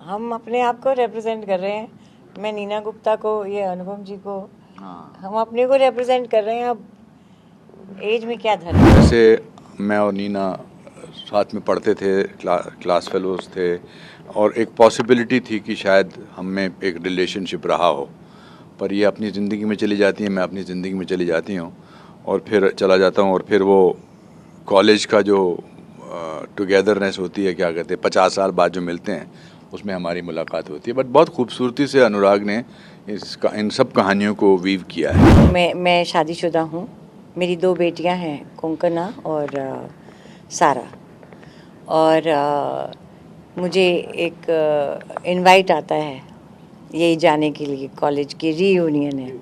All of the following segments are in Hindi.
हम अपने आप को रिप्रेजेंट कर रहे हैं। मैं नीना गुप्ता को, ये अनुपम जी को, हम अपने को रिप्रेजेंट कर रहे हैं। अब एज में क्या धर्म है। वैसे मैं और नीना साथ में पढ़ते थे, क्लास फेलोज थे, और एक पॉसिबिलिटी थी कि शायद हम में एक रिलेशनशिप रहा हो, पर ये अपनी ज़िंदगी में चली जाती है, मैं अपनी ज़िंदगी में चली जाती हूँ और फिर चला जाता हूँ, और फिर वो कॉलेज का जो टुगेदरनेस होती है, क्या कहते हैं, 50 साल बाद जो मिलते हैं, उसमें हमारी मुलाकात होती है। बट बहुत खूबसूरती से अनुराग ने इन सब कहानियों को वीव किया है। मैं शादीशुदा हूँ। मेरी 2 बेटियाँ हैं, कोंकणा और सारा। और मुझे एक इनवाइट आता है यही जाने के लिए, कॉलेज की रीयूनियन है,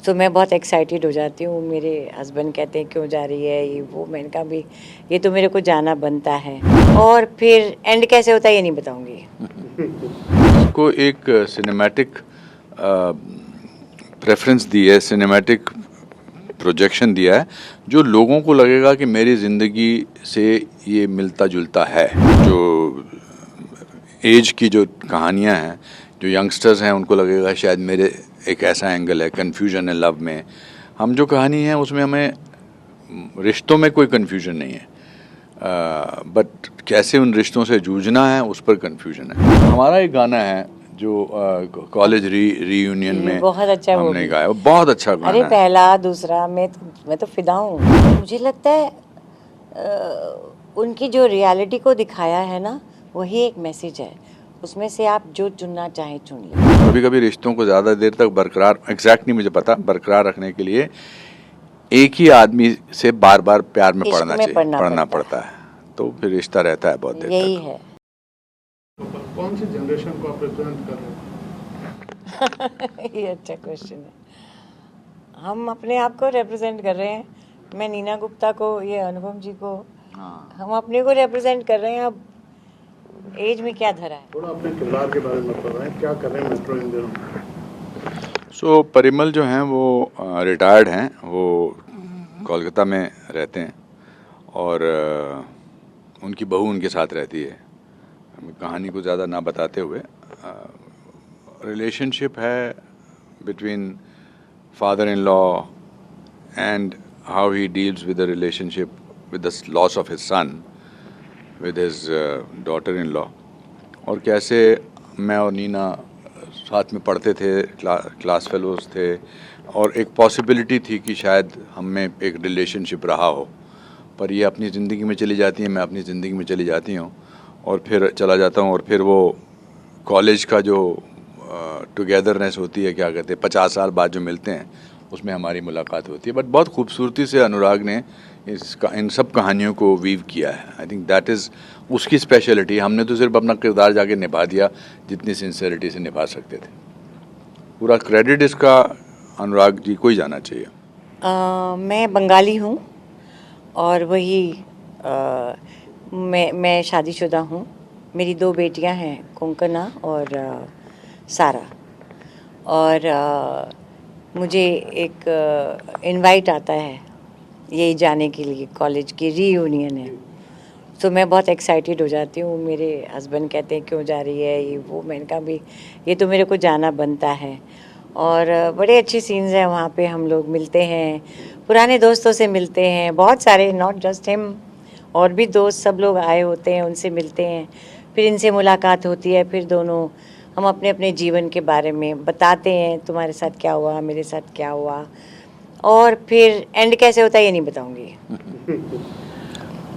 तो मैं बहुत एक्साइटेड हो जाती हूँ। मेरे हस्बैंड कहते हैं क्यों जा रही है, ये वो। मैंने कहा भी ये तो मेरे को जाना बनता है। और फिर एंड कैसे होता है ये नहीं बताऊँगी। इसको एक सिनेमैटिक प्रेफरेंस दी है, सिनेमैटिक प्रोजेक्शन दिया है, जो लोगों को लगेगा कि मेरी ज़िंदगी से ये मिलता जुलता है। जो एज की जो कहानियाँ हैं, जो यंगस्टर्स हैं, उनको लगेगा शायद मेरे एक ऐसा एंगल है, कन्फ्यूजन है लव में। हम जो कहानी है उसमें हमें रिश्तों में कोई कन्फ्यूजन नहीं है, बट कैसे उन रिश्तों से जूझना है उस पर कन्फ्यूजन है। हमारा एक गाना है जो कॉलेज रीयूनियन में बहुत अच्छा है, हमने गाया, बहुत अच्छा गाना अरे है। पहला दूसरा मैं तो फिदा हूँ। मुझे लगता है उनकी जो रियलिटी को दिखाया है ना, वही एक मैसेज है। उसमें से आप जो चुनना चाहें चुन लें। कभी कभी रिश्तों को ज़्यादा देर तक बरकरार, एग्जैक्ट नहीं मुझे पता, बरकरार रखने के लिए एक ही आदमी से बार बार प्यार में इश्क पड़ना में चाहिए, पढ़ना पड़ता पड़ता है, तो फिर रिश्ता रहता है बहुत देर यही तक। है। कौन सी जनरेशन को आप रिप्रेजेंट कर रहे हैं? ये अच्छा क्वेश्चन है। हम अपने आप को रिप्रेजेंट कर रहे हैं। मैं नीना गुप्ता को, ये अनुपम जी को, हम अपने को रिप्रेजेंट कर रहे हैं। अब एज में क्या धरा है। थोड़ा अपने किरदार के बारे में बताएं, क्या कर रहे हैं मेट्रो इन दिनों? सो परिमल जो हैं वो रिटायर्ड हैं, वो कोलकाता में रहते हैं, और उनकी बहू उनके साथ रहती है। कहानी को ज़्यादा ना बताते हुए, रिलेशनशिप है between father in law and how he deals with the relationship with the loss of his son with his daughter in law, और कैसे मैं और नीना साथ में पढ़ते थे, क्लास फेलोज थे, और एक पॉसिबिलिटी थी कि शायद हम में एक रिलेशनशिप रहा हो, पर ये अपनी ज़िंदगी में चली जाती है, मैं अपनी ज़िंदगी में चली जाती हूँ, और फिर चला जाता हूँ, और फिर वो कॉलेज का जो टुगेदरनेस होती है, क्या कहते हैं, 50 साल बाद जो मिलते हैं, उसमें हमारी मुलाकात होती है। बट बहुत खूबसूरती से अनुराग ने इन सब कहानियों को वीव किया है। आई थिंक दैट इज़ उसकी स्पेशलिटी। हमने तो सिर्फ अपना किरदार जाके निभा दिया जितनी सिंसेरिटी से निभा सकते थे। पूरा क्रेडिट इसका अनुराग जी को ही जाना चाहिए। मैं बंगाली हूँ और वही मैं शादीशुदा हूँ। मेरी 2 बेटियाँ हैं, कोंकणा और सारा। और मुझे एक इनवाइट आता है यही जाने के लिए, कॉलेज की रीयूनियन है, तो मैं बहुत एक्साइटेड हो जाती हूँ। मेरे हस्बैंड कहते हैं क्यों जा रही है, ये वो। मैंने कहा भी ये तो मेरे को जाना बनता है। और बड़े अच्छे सीन्स हैं वहाँ पे। हम लोग मिलते हैं, पुराने दोस्तों से मिलते हैं, बहुत सारे, नॉट जस्ट हिम, और भी दोस्त सब लोग आए होते हैं, उनसे मिलते हैं, फिर इनसे मुलाकात होती है। फिर दोनों हम अपने अपने जीवन के बारे में बताते हैं, तुम्हारे साथ क्या हुआ, मेरे साथ क्या हुआ, और फिर एंड कैसे होता है ये नहीं बताऊँगी।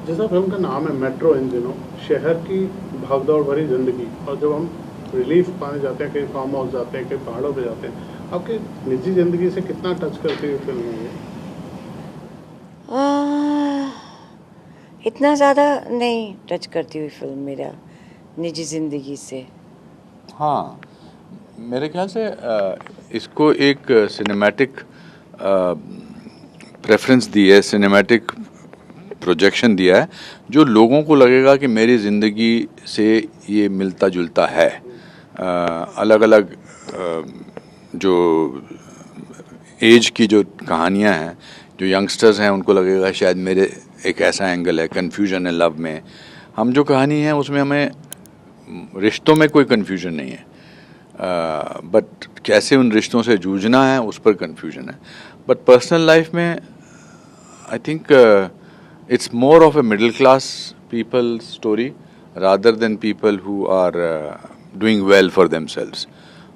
जैसा फिल्म का नाम है मेट्रो इन दिनों, शहर की भागदौड़ भरी जिंदगी, और जब हम रिलीफ पाने जाते हैं, कहीं फार्म हाउस जाते हैं, कहीं पहाड़ों पे जाते हैं, आपकी निजी जिंदगी से कितना टच करती है फिल्म में ये? इतना ज़्यादा नहीं टच करती हुई फिल्म मेरा निजी ज़िंदगी से। हाँ, मेरे ख्याल से इसको एक सिनेमैटिक प्रेफरेंस दी है, सिनेमैटिक प्रोजेक्शन दिया है, जो लोगों को लगेगा कि मेरी ज़िंदगी से ये मिलता जुलता है। अलग अलग जो एज की जो कहानियाँ हैं, जो यंगस्टर्स हैं, उनको लगेगा शायद मेरे एक ऐसा एंगल है, कन्फ्यूजन है लव में। हम जो कहानी है उसमें हमें रिश्तों में कोई कन्फ्यूजन नहीं है, बट कैसे उन रिश्तों से जूझना है उस पर कन्फ्यूजन है. बट पर्सनल लाइफ में I think it's more of a middle class people story rather than people who are doing well for themselves.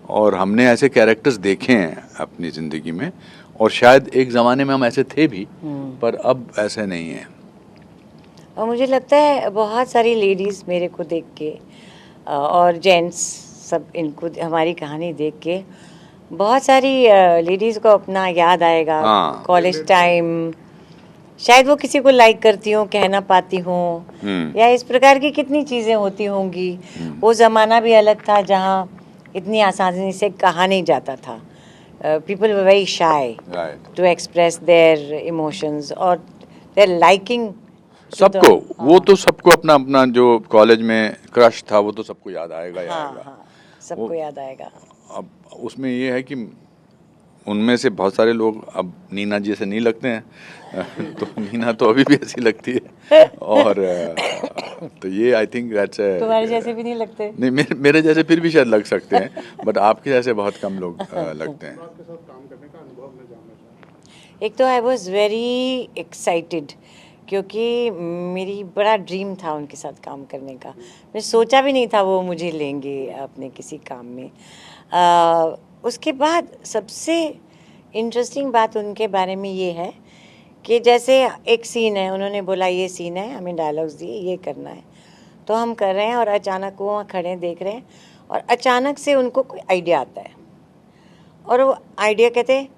और हमने ऐसे कैरेक्टर्स देखे हैं अपनी ज़िंदगी में, और शायद एक ज़माने में हम ऐसे थे भी, पर अब ऐसे नहीं है. और मुझे लगता है बहुत सारी लेडीज़ मेरे को देख के और जेंट्स सब इनको हमारी कहानी देख के बहुत सारी लेडीज़ को अपना याद आएगा हाँ. College time. शायद वो किसी को लाइक करती हों, कह ना पाती हों, या इस प्रकार की कितनी चीज़ें होती होंगी. वो ज़माना भी अलग था जहाँ इतनी आसानी से कहा नहीं जाता था. People were very shy to express their emotions और देयर लाइकिंग. सबको वो तो सबको अपना अपना जो कॉलेज में क्रश था वो तो सबको याद आएगा ही हाँ आएगा. हाँ, सबको याद आएगा. अब उसमें ये है कि उनमें से बहुत सारे लोग अब नीना जी से नहीं लगते हैं. तो नीना तो अभी भी ऐसी लगती है. और तो ये आई थिंक दैट्स तुम्हारे जैसे भी नहीं लगते. नहीं, मेरे जैसे फिर भी शायद लग सकते हैं, बट आपके जैसे बहुत कम लोग लगते हैं. आपके साथ काम करने का अनुभव मैं जानना चाहूँगा. एक तो आई वॉज वेरी एक्साइटेड क्योंकि मेरी बड़ा ड्रीम था उनके साथ काम करने का. मैं सोचा भी नहीं था वो मुझे लेंगे अपने किसी काम में. उसके बाद सबसे इंटरेस्टिंग बात उनके बारे में ये है कि जैसे एक सीन है, उन्होंने बोला ये सीन है, हमें डायलॉग्स दिए, ये करना है, तो हम कर रहे हैं. और अचानक वो वहाँ खड़े हैं, देख रहे हैं, और अचानक से उनको कोई आइडिया आता है और वो आइडिया कहते हैं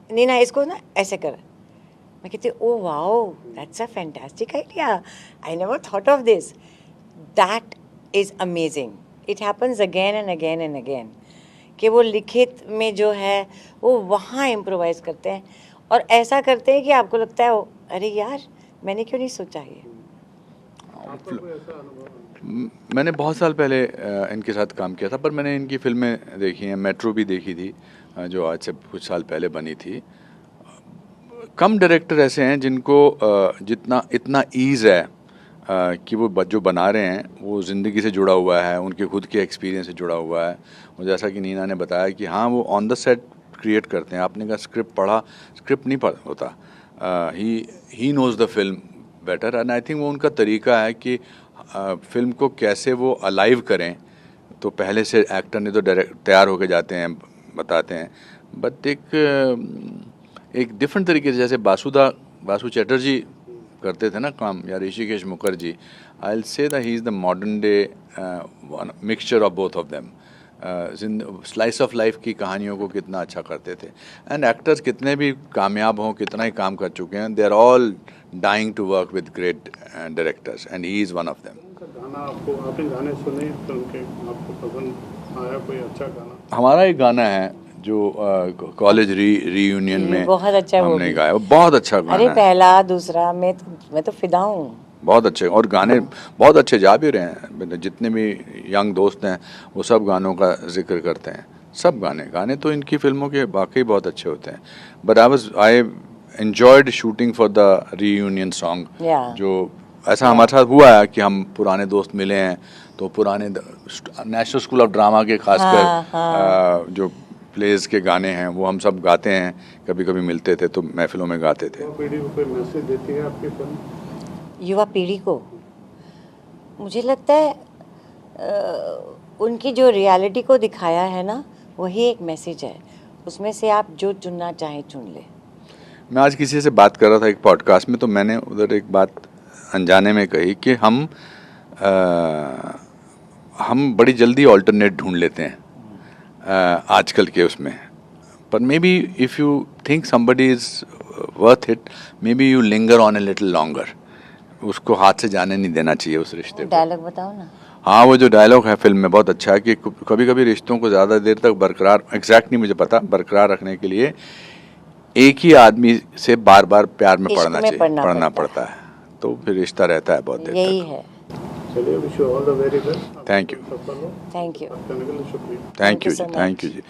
नीना इसको ना ऐसे कर. मैं कहती oh wow that's a fantastic idea, I never thought of this. That is amazing. It happens again and again and again कि वो लिखित में जो है वो वहाँ इम्प्रोवाइज़ करते हैं और ऐसा करते हैं कि आपको लगता है अरे यार मैंने क्यों नहीं सोचा ये. आपका कोई ऐसा अनुभव? मैंने बहुत साल पहले इनके साथ काम किया था, पर मैंने इनकी फिल्में देखी हैं. मेट्रो भी देखी थी जो आज से कुछ साल पहले बनी थी. कम डायरेक्टर ऐसे हैं जिनको जितना इतना ईज़ है कि वो जो बना रहे हैं वो ज़िंदगी से जुड़ा हुआ है, उनके खुद के एक्सपीरियंस से जुड़ा हुआ है. और जैसा कि नीना ने बताया कि हाँ वो ऑन द सेट क्रिएट करते हैं. आपने कहा स्क्रिप्ट पढ़ा, स्क्रिप्ट नहीं पढ़ होता. He knows the film better, and I think वो उनका तरीका है कि फिल्म को कैसे वो अलाइव करें. तो पहले से एक्टर ने तो तैयार होके जाते हैं, बताते हैं, बट एक डिफरेंट तरीके से, जैसे बासु चैटर्जी करते थे ना काम, या Rishikesh Mukherjee. I will say that he is the modern day mixture of both of them. Slice of life की कहानियों को कितना अच्छा करते थे. एंड एक्टर्स कितने भी कामयाब हों, कितना ही काम कर चुके हैं, they are all dying to work with great directors, and he is one of them. गाना आपने गाने सुने फिल्म के, आपको पसंद आया कोई अच्छा गाना? हमारा एक गाना है जो कॉलेज रीयूनियन में बहुत अच्छा हमने गाया, वो बहुत अच्छा गाना अरे है. पहला दूसरा मैं तो फिदा हूँ. बहुत अच्छे, और गाने बहुत अच्छे जा भी रहे हैं. जितने भी यंग दोस्त हैं वो सब गानों का जिक्र करते हैं. सब गाने तो इनकी फिल्मों के वाकई बहुत अच्छे होते हैं. But I enjoyed shooting for the reunion song. जो ऐसा हमारे साथ हुआ है कि हम पुराने दोस्त मिले हैं, तो पुराने नेशनल स्कूल ऑफ ड्रामा के खासकर जो प्लेज के गाने हैं वो हम सब गाते हैं. कभी कभी मिलते थे तो महफिलों में गाते थे. पीढ़ी को कोई मैसेज देती है आपकी फिल्म? युवा पीढ़ी को मुझे लगता है उनकी जो रियलिटी को दिखाया है ना, वही एक मैसेज है. उसमें से आप जो चुनना चाहें चुन ले. मैं आज किसी से बात कर रहा था एक पॉडकास्ट में, तो मैंने उधर एक बात अनजाने में कही कि हम बड़ी जल्दी ऑल्टरनेट ढूंढ लेते हैं आजकल के उसमें. पर maybe if you think somebody is worth it, maybe you linger on a little longer. उसको हाथ से जाने नहीं देना चाहिए उस रिश्ते को. डायलॉग बताओ ना. हाँ, वो जो डायलॉग है फिल्म में बहुत अच्छा है कि कभी कभी रिश्तों को ज़्यादा देर तक बरकरार, एग्जैक्ट नहीं मुझे पता, बरकरार रखने के लिए एक ही आदमी से बार बार प्यार में पढ़ना पड़ता है. तो फिर रिश्ता रहता है बहुत देर तक. यही है. चलिए, wish you all the very best. Thank you. Thank you. शुक्रिया. Thank you ji.